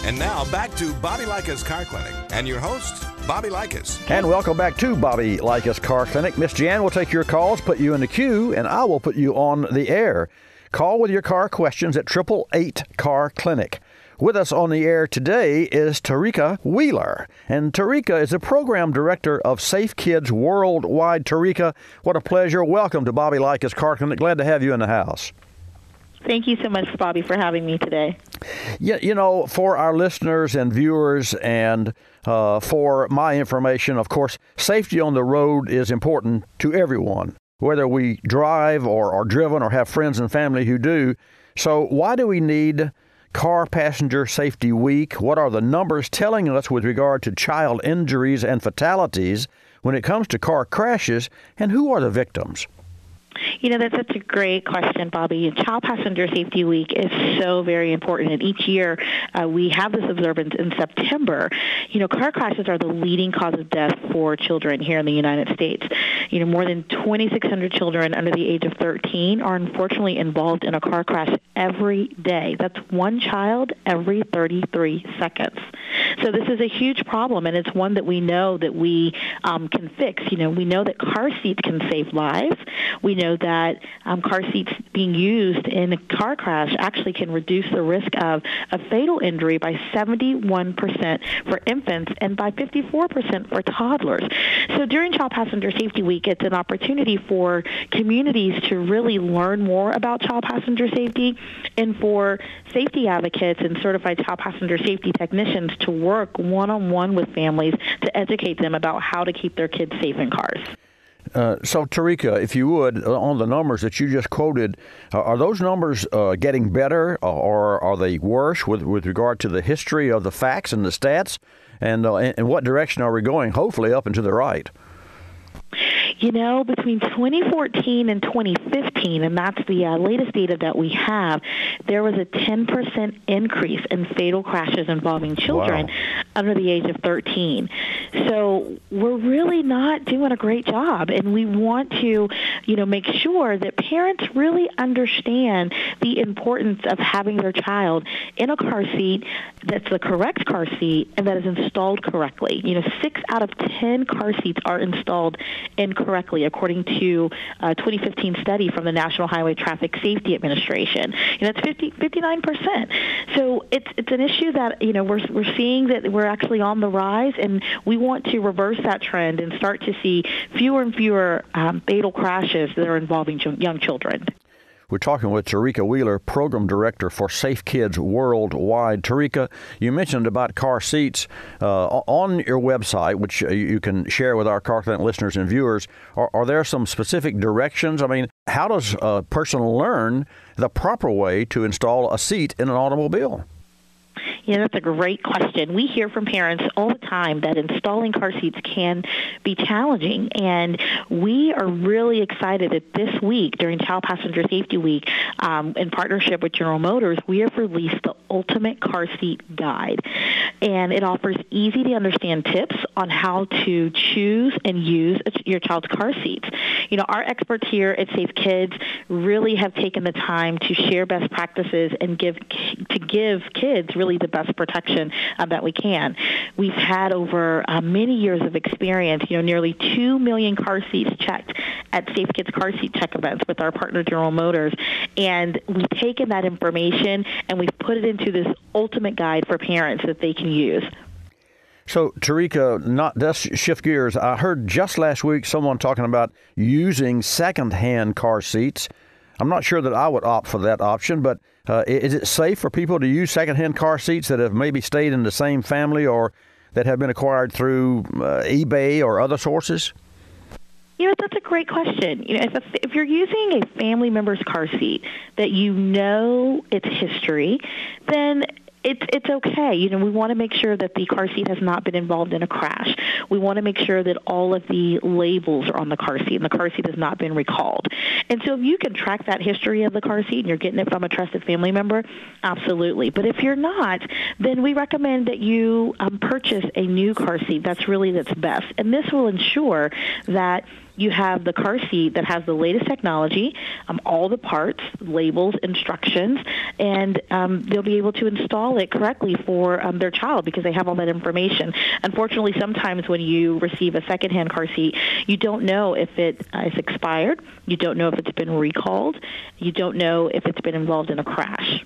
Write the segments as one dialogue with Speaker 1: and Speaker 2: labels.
Speaker 1: And now back to Bobby Likis Car Clinic and your host, Bobby Likis.
Speaker 2: And welcome back to Bobby Likis Car Clinic. Miss Jan will take your calls, put you in the queue, and I will put you on the air. Call with your car questions at 888 Car Clinic. With us on the air today is Tereka Wheeler. And Tereka is the program director of Safe Kids Worldwide. Tereka, what a pleasure. Welcome to Bobby Likis Car Clinic. Glad to have you in the house.
Speaker 3: Thank you so much, Bobby, for having me today.
Speaker 2: Yeah, you know, for our listeners and viewers and for my information, of course, safety on the road is important to everyone, whether we drive or are driven or have friends and family who do. So why do we need Car Passenger Safety Week? What are the numbers telling us with regard to child injuries and fatalities when it comes to car crashes, and who are the victims?
Speaker 3: You know, that's such a great question, Bobby. Child Passenger Safety Week is so very important. And each year we have this observance in September. You know, car crashes are the leading cause of death for children here in the United States. You know, more than 2,600 children under the age of 13 are unfortunately involved in a car crash every day. That's one child every 33 seconds. So this is a huge problem, and it's one that we know that we can fix. You know, we know that car seats can save lives. We know that car seats being used in a car crash actually can reduce the risk of a fatal injury by 71% for infants and by 54% for toddlers. So during Child Passenger Safety Week, it's an opportunity for communities to really learn more about child passenger safety and for safety advocates and certified child passenger safety technicians to work one-on-one with families to educate them about how to keep their kids safe in cars.
Speaker 2: So, Tereka, if you would, on the numbers that you just quoted, are those numbers getting better or are they worse with regard to the history of the facts and the stats? And in what direction are we going? Hopefully up and to the right.
Speaker 3: You know, between 2014 and 2015, and that's the latest data that we have, there was a 10% increase in fatal crashes involving children under the age of 13. So we're really not doing a great job, and we want to, you know, make sure that parents really understand the importance of having their child in a car seat that's the correct car seat and that is installed correctly. You know, 6 out of 10 car seats are installed incorrectly, according to a 2015 study from the National Highway Traffic Safety Administration. You know, it's 59%. So it's an issue that, you know, we're seeing that we're actually on the rise, and we want to reverse that trend and start to see fewer and fewer fatal crashes that are involving young children.
Speaker 2: We're talking with Tereka Wheeler, Program Director for Safe Kids Worldwide. Tereka, you mentioned about car seats. On your website, which you can share with our Car Clinic listeners and viewers, are there some specific directions? I mean, how does a person learn the proper way to install a seat in an automobile?
Speaker 3: Yeah, that's a great question. We hear from parents all the time that installing car seats can be challenging, and we are really excited that this week, during Child Passenger Safety Week, in partnership with General Motors, we have released the Ultimate Car Seat Guide, and it offers easy-to-understand tips on how to choose and use your child's car seats. You know, our experts here at Safe Kids really have taken the time to share best practices and give kids really the best protection that we can. We've had over many years of experience, you know, nearly 2 million car seats checked at Safe Kids car seat check events with our partner General Motors, and we've taken that information and we've put it into this ultimate guide for parents that they can use.
Speaker 2: So, Tereka, let's shift gears. I heard just last week someone talking about using second-hand car seats. I'm not sure that I would opt for that option, but is it safe for people to use second-hand car seats that have maybe stayed in the same family or that have been acquired through eBay or other sources?
Speaker 3: You know, that's a great question. You know, if you're using a family member's car seat that you know its history, then it's okay. You know, we want to make sure that the car seat has not been involved in a crash. We want to make sure that all of the labels are on the car seat and the car seat has not been recalled. And so if you can track that history of the car seat and you're getting it from a trusted family member, absolutely. But if you're not, then we recommend that you purchase a new car seat that's best. And this will ensure that you have the car seat that has the latest technology, all the parts, labels, instructions, and they'll be able to install it correctly for their child because they have all that information. Unfortunately, sometimes when you receive a secondhand car seat, you don't know if it is expired, you don't know if it's been recalled, you don't know if it's been involved in a crash.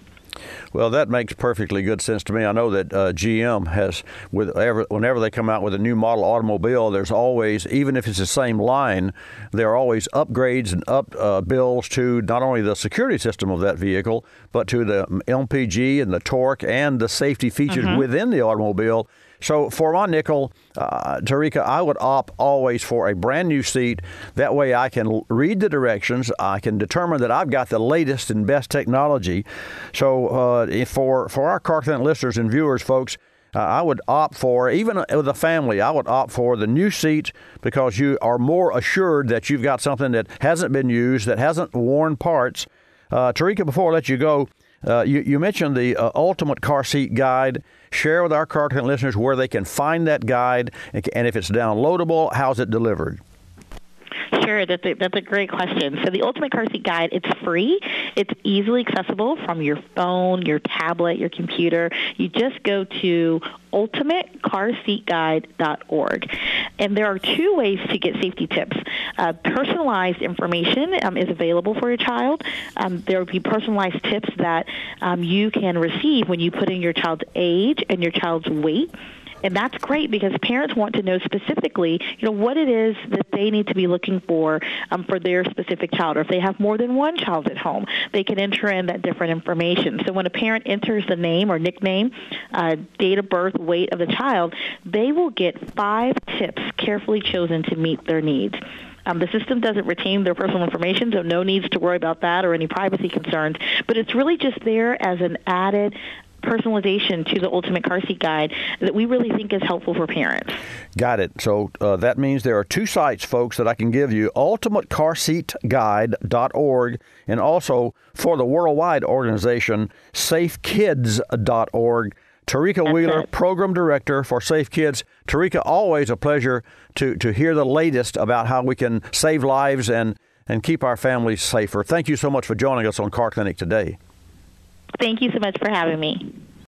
Speaker 2: Well, that makes perfectly good sense to me. I know that GM has, whenever they come out with a new model automobile, there's always, even if it's the same line, there are always upgrades and bills to not only the security system of that vehicle, but to the MPG and the torque and the safety features within the automobile. So for my nickel, Tereka, I would opt always for a brand new seat. That way I can read the directions. I can determine that I've got the latest and best technology. So for our Car Clinic listeners and viewers, folks, I would opt for, even with a family, I would opt for the new seat because you are more assured that you've got something that hasn't been used, that hasn't worn parts. Tereka, before I let you go, you mentioned the Ultimate Car Seat Guide. Share with our Car Clinic listeners where they can find that guide, and if it's downloadable, how's it delivered?
Speaker 3: Sure, that's a great question. So the Ultimate Car Seat Guide, it's free. It's easily accessible from your phone, your tablet, your computer. You just go to ultimatecarseatguide.org. And there are two ways to get safety tips. Personalized information is available for your child. There will be personalized tips that you can receive when you put in your child's age and your child's weight. And that's great because parents want to know specifically, what it is that they need to be looking for their specific child. Or if they have more than one child at home, they can enter in that different information. So when a parent enters the name or nickname, date of birth, weight of the child, they will get 5 tips carefully chosen to meet their needs. The system doesn't retain their personal information, so no needs to worry about that or any privacy concerns. But it's really just there as an added personalization to the Ultimate Car Seat Guide that we really think is helpful for parents.
Speaker 2: Got it. So that means there are 2 sites, folks, that I can give you, ultimatecarseatguide.org, and also for the worldwide organization, safekids.org. Tereka Wheeler, Program Director for Safe Kids. Tereka, always a pleasure to hear the latest about how we can save lives and keep our families safer. Thank you so much for joining us on Car Clinic today.
Speaker 3: Thank you so much for having me.